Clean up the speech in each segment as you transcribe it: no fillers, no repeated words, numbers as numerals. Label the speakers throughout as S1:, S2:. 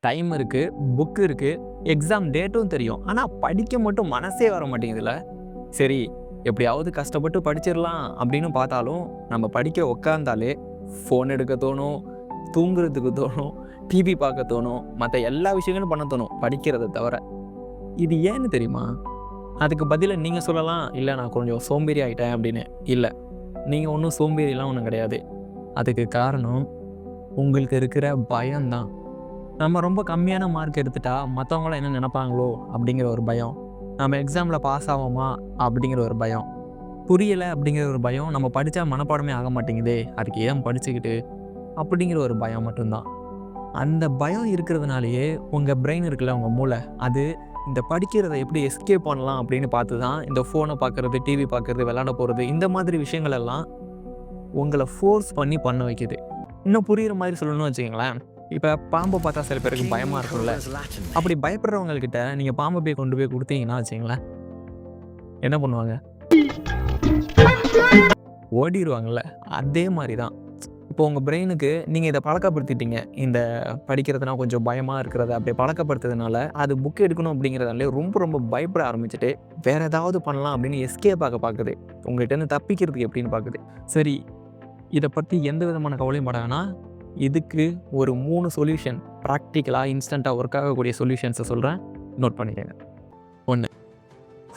S1: Time இருக்குது, book இருக்குது, exam டேட்டும் தெரியும். ஆனால் படிக்க மட்டும் மனசே வர மாட்டேங்குதுல்ல. சரி, எப்படியாவது கஷ்டப்பட்டு படிச்சிடலாம் அப்படின்னு பார்த்தாலும், நம்ம படிக்க உட்காந்தாலே ஃபோன் எடுக்க தோணும், தூங்குறதுக்கு தோணும், டிவி பார்க்க தோணும், மற்ற எல்லா விஷயங்களும் பண்ண தோணும் படிக்கிறத தவிர. இது ஏன்னு தெரியுமா? அதுக்கு பதிலா நீங்கள் சொல்லலாம், இல்லை நான் கொஞ்சம் சோம்பேறி ஆகிட்டேன் அப்படின்னு. இல்லை, நீங்கள் ஒன்றும் சோம்பேறிலாம் ஒன்றும் கிடையாது. அதுக்கு காரணம் உங்களுக்கு இருக்கிற பயம்தான். நம்ம ரொம்ப கம்மியான மார்க் எடுத்துட்டா மற்றவங்களாம் என்ன நினைப்பாங்களோ அப்படிங்கிற ஒரு பயம், நம்ம எக்ஸாமில் பாஸ் ஆவோமா அப்படிங்கிற ஒரு பயம், புரியலை அப்படிங்கிற ஒரு பயம், நம்ம படித்தா மனப்பாடமே ஆக மாட்டேங்குதே அதுக்கு ஏன் படிச்சுக்கிட்டு அப்படிங்கிற ஒரு பயம் மட்டும்தான். அந்த பயம் இருக்கிறதுனாலேயே உங்கள் பிரெயின் இருக்குல்ல, உங்கள் மூளை, அது இந்த படிக்கிறத எப்படி எஸ்கேப் பண்ணலாம் அப்படின்னு பார்த்து தான் இந்த ஃபோனை பார்க்குறது, டிவி பார்க்குறது, விளையாட போகிறது, இந்த மாதிரி விஷயங்கள் எல்லாம் உங்களை ஃபோர்ஸ் பண்ணி பண்ண வைக்குது. இன்னும் புரிகிற மாதிரி சொல்லணும்னு வச்சுக்கோங்களேன், இப்போ பாம்பை பார்த்தா சில பேருக்கு பயமாக இருக்கும்ல, அப்படி பயப்படுறவங்கக்கிட்ட நீங்கள் பாம்பை போய் கொண்டு போய் கொடுத்தீங்கன்னா வச்சுங்களேன், என்ன பண்ணுவாங்க? ஓடிடுவாங்கல்ல. அதே மாதிரி தான் இப்போ உங்கள் பிரெயினுக்கு நீங்கள் இதை பழக்கப்படுத்திட்டீங்க. இந்த படிக்கிறதுனா கொஞ்சம் பயமாக இருக்கிறத அப்படி பழக்கப்படுத்துறதுனால அது புக் எடுக்கணும் அப்படிங்கிறதாலே ரொம்ப ரொம்ப பயப்பட ஆரம்பிச்சுட்டு வேறு ஏதாவது பண்ணலாம் அப்படின்னு எஸ்கேப் ஆக பார்க்குது. உங்கள்கிட்ட தப்பிக்கிறதுக்கு எப்படின்னு பார்க்குது. சரி, இதை பற்றி எந்த விதமான கவலையும் பட வேணாம். இதுக்கு ஒரு 3 சொல்யூஷன், ப்ராக்டிக்கலாக இன்ஸ்டண்ட்டாக ஒர்க் ஆகக்கூடிய சொல்யூஷன்ஸை சொல்கிறேன், நோட் பண்ணிக்கோங்க. 1,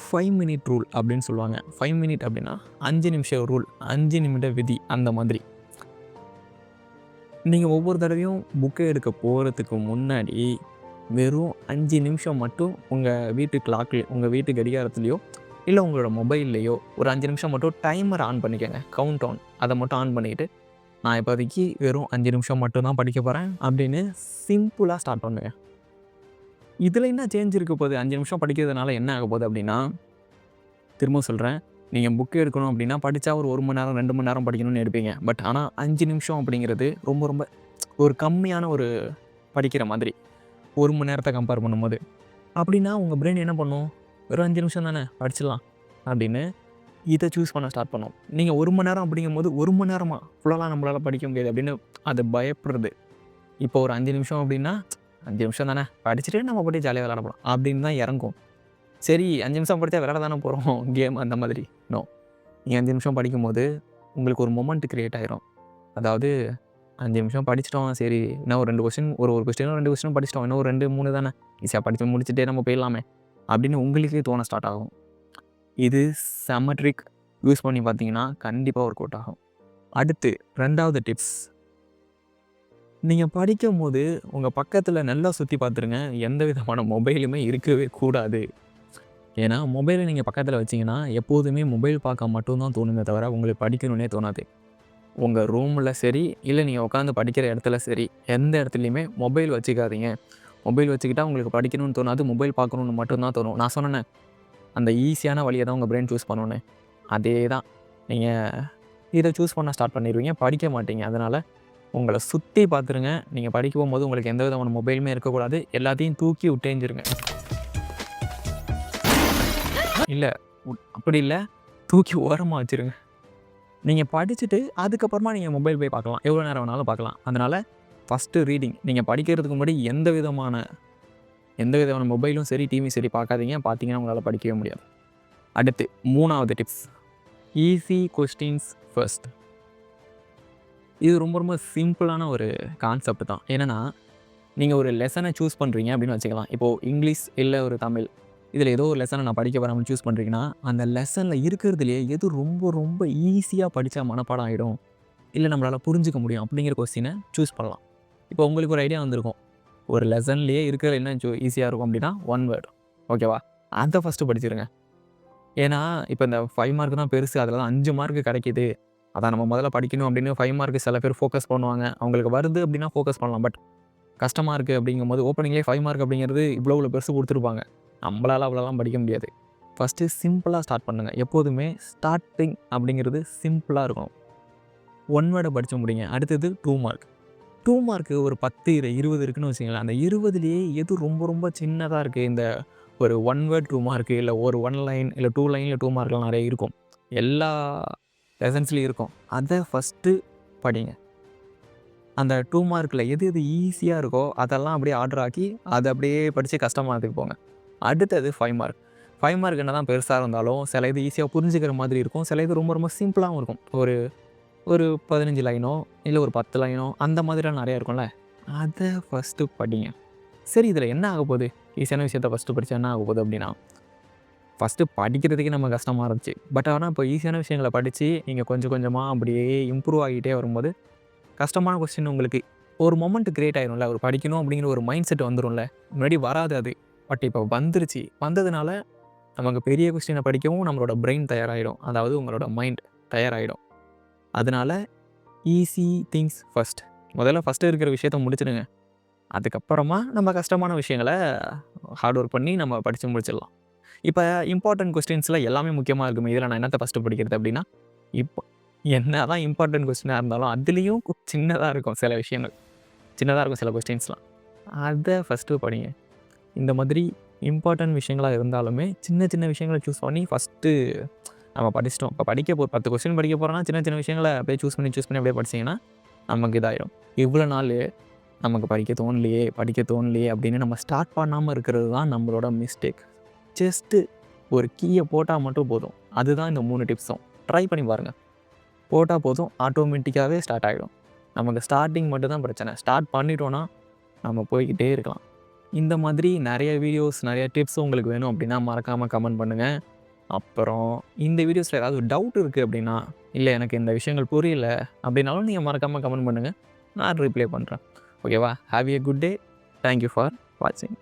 S1: 5 மினிட் ரூல் அப்படின்னு சொல்லுவாங்க. 5 மினிட் அப்படின்னா 5 நிமிஷம் ரூல், 5 நிமிட விதி. அந்த மாதிரி நீங்கள் ஒவ்வொரு தடவையும் புக்கை எடுக்க போகிறதுக்கு முன்னாடி வெறும் 5 நிமிஷம் மட்டும் உங்கள் வீட்டு கிளாக்லேயோ, உங்கள் வீட்டு கடிகாரத்துலேயோ, இல்லை உங்களோட மொபைல்லையோ ஒரு 5 நிமிஷம் மட்டும் டைமர் ஆன் பண்ணிக்கோங்க. கவுண்ட் ஆன் அதை மட்டும் ஆன் பண்ணிவிட்டு, நான் இப்போதைக்கு வெறும் 5 நிமிஷம் மட்டும் தான் படிக்க போகிறேன் அப்படின்னு சிம்பிளாக ஸ்டார்ட் பண்ணுங்க. இதில் என்ன சேஞ்ச் இருக்க போகுது? 5 நிமிஷம் படிக்கிறதுனால என்ன ஆக போகுது அப்படின்னா, திரும்ப சொல்கிறேன், நீங்கள் புக்கு எடுக்கணும் அப்படின்னா படித்தா ஒரு 1 மணி நேரம் 2 மணி நேரம் படிக்கணும்னு எடுப்பீங்க. பட் ஆனால் 5 நிமிஷம் அப்படிங்கிறது ரொம்ப ரொம்ப ஒரு கம்மியான ஒரு படிக்கிற மாதிரி 1 மணி நேரத்தை கம்பேர் பண்ணும்போது. அப்படின்னா உங்கள் பிரெயின் என்ன பண்ணும்? வெறும் 5 நிமிஷம் தானே படிச்சிடலாம் அப்படின்னு இதை சூஸ் பண்ண ஸ்டார்ட் பண்ணும். நீங்கள் 1 மணி நேரம் அப்படிங்கும்போது 1 மணி நேரமாக ஃபுல்லாக நம்மளால் படிக்க முடியாது அப்படின்னு அது பயப்படுறது. இப்போ ஒரு 5 நிமிஷம் அப்படின்னா 5 நிமிஷம் தானே படிச்சுட்டு நம்ம போட்டு ஜாலியாக விளையாட போகலாம் அப்படின்னு தான் இறங்கும். சரி, 5 நிமிஷம் படித்தா விளையாட தானே போகிறோம் கேம் அந்த மாதிரி. நோ, நீங்கள் 5 நிமிஷம் படிக்கும்போது உங்களுக்கு ஒரு மொமெண்ட் க்ரியேட் ஆகிரும். அதாவது 5 நிமிஷம் படிச்சிட்டோம், சரி இன்னும் ஒரு 2 கொஸ்டின், ஒரு கொஸ்டினும் 2 கொஸ்டினும் படிச்சிட்டோம், இன்னும் ஒரு 2 3 தானே ஈஸியாக படித்து முடிச்சுட்டே நம்ம போயிடலாமே அப்படின்னு உங்களுக்கே தோண ஸ்டார்ட் ஆகும். இது செம்ம ட்ரிக். யூஸ் பண்ணி பார்த்தீங்கன்னா கண்டிப்பாக ஒர்க் அவுட் ஆகும். அடுத்து 2வது டிப்ஸ், நீங்கள் படிக்கும் போது உங்கள் பக்கத்தில் நல்லா சுற்றி பார்த்துருங்க. எந்த விதமான மொபைலுமே இருக்கவே கூடாது. ஏன்னா மொபைலை நீங்கள் பக்கத்தில் வச்சிங்கன்னா எப்போதுமே மொபைல் பார்க்க மட்டும்தான் தோணுமே தவிர உங்களுக்கு படிக்கணுன்னே தோணாது. உங்கள் ரூமில் சரி, இல்லை நீங்கள் உட்காந்து படிக்கிற இடத்துல சரி, எந்த இடத்துலையுமே மொபைல் வச்சுக்காதீங்க. மொபைல் வச்சுக்கிட்டால் உங்களுக்கு படிக்கணும்னு தோணாது, மொபைல் பார்க்கணுன்னு மட்டும்தான் தோணும். நான் சொன்னேனே, அந்த ஈஸியான வழியை தான் உங்கள் பிரெயின் சூஸ் பண்ணணுன்னு. அதே தான் நீங்கள் இதை சூஸ் பண்ண ஸ்டார்ட் பண்ணிடுவீங்க, படிக்க மாட்டீங்க. அதனால் உங்களை சுற்றி பார்த்துருங்க. நீங்கள் படிக்க போகும்போது உங்களுக்கு எந்த விதமான மொபைலுமே இருக்கக்கூடாது. எல்லாத்தையும் தூக்கி விட்டேஞ்சிருங்க. இல்லை, அப்படி இல்லை, தூக்கி ஓரமாக வச்சுருங்க. நீங்கள் படிச்சுட்டு அதுக்கப்புறமா நீங்கள் மொபைல் போய் பார்க்கலாம், எவ்வளோ நேரம் வேணாலும் பார்க்கலாம். அதனால் ஃபஸ்ட்டு ரீடிங். நீங்கள் படிக்கிறதுக்கு முன்னாடி எந்த விதமான மொபைலும் சரி, டிவியும் சரி பார்க்காதீங்க. பார்த்தீங்கன்னா உங்களால் படிக்கவே முடியாது. அடுத்து 3வது டிப்ஸ், ஈஸி கொஸ்டின்ஸ் ஃபர்ஸ்ட். இது ரொம்ப ரொம்ப சிம்பிளான ஒரு கான்செப்ட் தான். என்னென்னா, நீங்கள் ஒரு லெசனை சூஸ் பண்ணுறீங்க அப்படின்னு வச்சுக்கலாம். இப்போது இங்கிலீஷ் இல்லை ஒரு தமிழ், இதில் ஏதோ ஒரு லெசனை நான் படிக்க வராமல் சூஸ் பண்ணுறீங்கன்னா, அந்த லெசனில் இருக்கிறதுலையே எது ரொம்ப ரொம்ப ஈஸியாக படித்தா மனப்பாடம் ஆகிடும், இல்லை நம்மளால் புரிஞ்சிக்க முடியும் அப்படிங்கிற கொஸ்டினை சூஸ் பண்ணலாம். இப்போ உங்களுக்கு ஒரு ஐடியா வந்திருக்கும், ஒரு லெசன்லேயே இருக்கிற என்ன ஈஸியாக இருக்கும் அப்படின்னா 1 வேர்டு. ஓகேவா? அதை ஃபஸ்ட்டு படிச்சிருங்க. ஏன்னா இப்போ இந்த 5 மார்க் தான் பெருசு, அதில் தான் 5 மார்க் கிடைக்கிது, அதான் நம்ம முதல்ல படிக்கணும் அப்படின்னு 5 மார்க்கு சில பேர் ஃபோக்கஸ் பண்ணுவாங்க. அவங்களுக்கு வருது அப்படின்னா ஃபோக்கஸ் பண்ணலாம். பட் கஷ்டமாக இருக்குது அப்படிங்கும்போது ஓப்பனிங்லேயே 5 மார்க் அப்படிங்கிறது இவ்வளோ பெருசு கொடுத்துருப்பாங்க. நம்மளால் அவ்வளோலாம் படிக்க முடியாது. ஃபஸ்ட்டு சிம்பிளாக ஸ்டார்ட் பண்ணுங்கள். எப்போதுமே ஸ்டார்டிங் அப்படிங்கிறது சிம்பிளாக இருக்கும். 1 வேர்டை படித்து முடிங்க. அடுத்தது 2 மார்க். 2 மார்க்கு ஒரு 10 இல்லை 20 இருக்குன்னு வச்சுங்களேன். அந்த 20லேயே எது ரொம்ப ரொம்ப சின்னதாக இருக்குது, இந்த ஒரு 1 வேர்ட் 2 மார்க்கு, இல்லை ஒரு 1 லைன், இல்லை 2 லைனில் 2 மார்க்லாம் நிறைய இருக்கும், எல்லா லெசன்ஸ்லேயும் இருக்கும். அதை ஃபஸ்ட்டு படிங்க. அந்த 2 மார்க்கில் எது எது ஈஸியாக இருக்கோ அதெல்லாம் அப்படியே ஆர்டர் ஆக்கி அதை அப்படியே படித்து கஷ்டமானதுக்கு போங்க. அடுத்தது 5 மார்க். 5 மார்க் என்ன தான் பெருசாக இருந்தாலும் சில இது ஈஸியாக புரிஞ்சுக்கிற மாதிரி இருக்கும். சில இது ரொம்ப ரொம்ப சிம்பிளாகவும் இருக்கும். ஒரு ஒரு 15 லைனோ இல்லை ஒரு 10 லைனோ அந்த மாதிரிலாம் நிறையா இருக்கும்ல. அதை ஃபஸ்ட்டு படிங்க. சரி இதில் என்ன ஆக போகுது, ஈஸியான விஷயத்த ஃபஸ்ட்டு படித்தா என்ன ஆக போகுது அப்படின்னா, ஃபஸ்ட்டு படிக்கிறதுக்கே நம்ம கஷ்டமாக இருந்துச்சு. பட் ஆனால் இப்போ ஈஸியான விஷயங்களை படித்து நீங்கள் கொஞ்சம் கொஞ்சமாக அப்படியே இம்ப்ரூவ் ஆகிட்டே வரும்போது கஷ்டமான கொஸ்டின் உங்களுக்கு ஒரு மொமெண்ட் கிரியேட் ஆயிரும்ல. ஒரு படிக்கணும் அப்படிங்கிற ஒரு மைண்ட் செட் வந்துரும்ல. முன்னாடி வராது அது. பட் இப்போ வந்துருச்சு. வந்ததுனால நமக்கு பெரிய கொஸ்டினை படிக்கவும் நம்மளோட பிரெயின் தயாராகிடும். அதாவது உங்களோட மைண்ட் தயாராகிடும். அதனால ஈஸி திங்ஸ் ஃபஸ்ட். முதல்ல ஃபஸ்ட்டு இருக்கிற விஷயத்த முடிச்சிடுங்க. அதுக்கப்புறமா நம்ம கஷ்டமான விஷயங்களை ஹார்ட் ஒர்க் பண்ணி நம்ம படித்து முடிச்சிடலாம். இப்போ இம்பார்ட்டன்ட் கொஸ்டின்ஸில் எல்லாமே முக்கியமாக இருக்குமே. இதில் நான் என்னத்தை ஃபஸ்ட்டு படிக்கிறது அப்படின்னா, இப்போ என்ன தான் இம்பார்ட்டன்ட் கொஸ்டினாக இருந்தாலும் அதுலேயும் சின்னதாக இருக்கும் சில விஷயங்கள். சின்னதாக இருக்கும் சில கொஸ்டின்ஸ்லாம். அதை ஃபஸ்ட்டு படிங்க. இந்த மாதிரி இம்பார்ட்டன்ட் விஷயங்களாக இருந்தாலுமே சின்ன சின்ன விஷயங்களை சூஸ் பண்ணி ஃபஸ்ட்டு நம்ம படிச்சிட்டோம். இப்போ படிக்க 10 கொஸ்டின் படிக்க போகிறோன்னா சின்ன சின்ன விஷயங்களை அப்படியே சூஸ் பண்ணி அப்படியே படிச்சிங்கன்னா நமக்கு இதாயிடும். இவ்வளோ நாள் நமக்கு படிக்க தோணலையே அப்படின்னு நம்ம ஸ்டார்ட் பண்ணாமல் இருக்கிறது தான் நம்மளோட மிஸ்டேக். ஜஸ்ட்டு ஒரு கீயை போட்டால் மட்டும் போதும். அதுதான் இந்த 3 டிப்ஸும். ட்ரை பண்ணி பாருங்கள். போட்டால் போதும், ஆட்டோமேட்டிக்காகவே ஸ்டார்ட் ஆகிடும். நமக்கு ஸ்டார்டிங் மட்டும் தான் பிரச்சனை. ஸ்டார்ட் பண்ணிட்டோன்னா நம்ம போய்கிட்டே இருக்கலாம். இந்த மாதிரி நிறைய வீடியோஸ், நிறைய டிப்ஸ் உங்களுக்கு வேணும் அப்படின்னா மறக்காமல் கமெண்ட் பண்ணுங்கள். அப்புறம் இந்த வீடியோஸில் ஏதாவது டவுட் இருக்குது அப்படின்னா, இல்லை எனக்கு இந்த விஷயங்கள் புரியல அப்படின்னாலும் நீங்கள் மறக்காமல் கமெண்ட் பண்ணுங்கள். நான் ரிப்ளை பண்ணுறேன். ஓகேவா? Have a good day. Thank you for வாட்சிங்.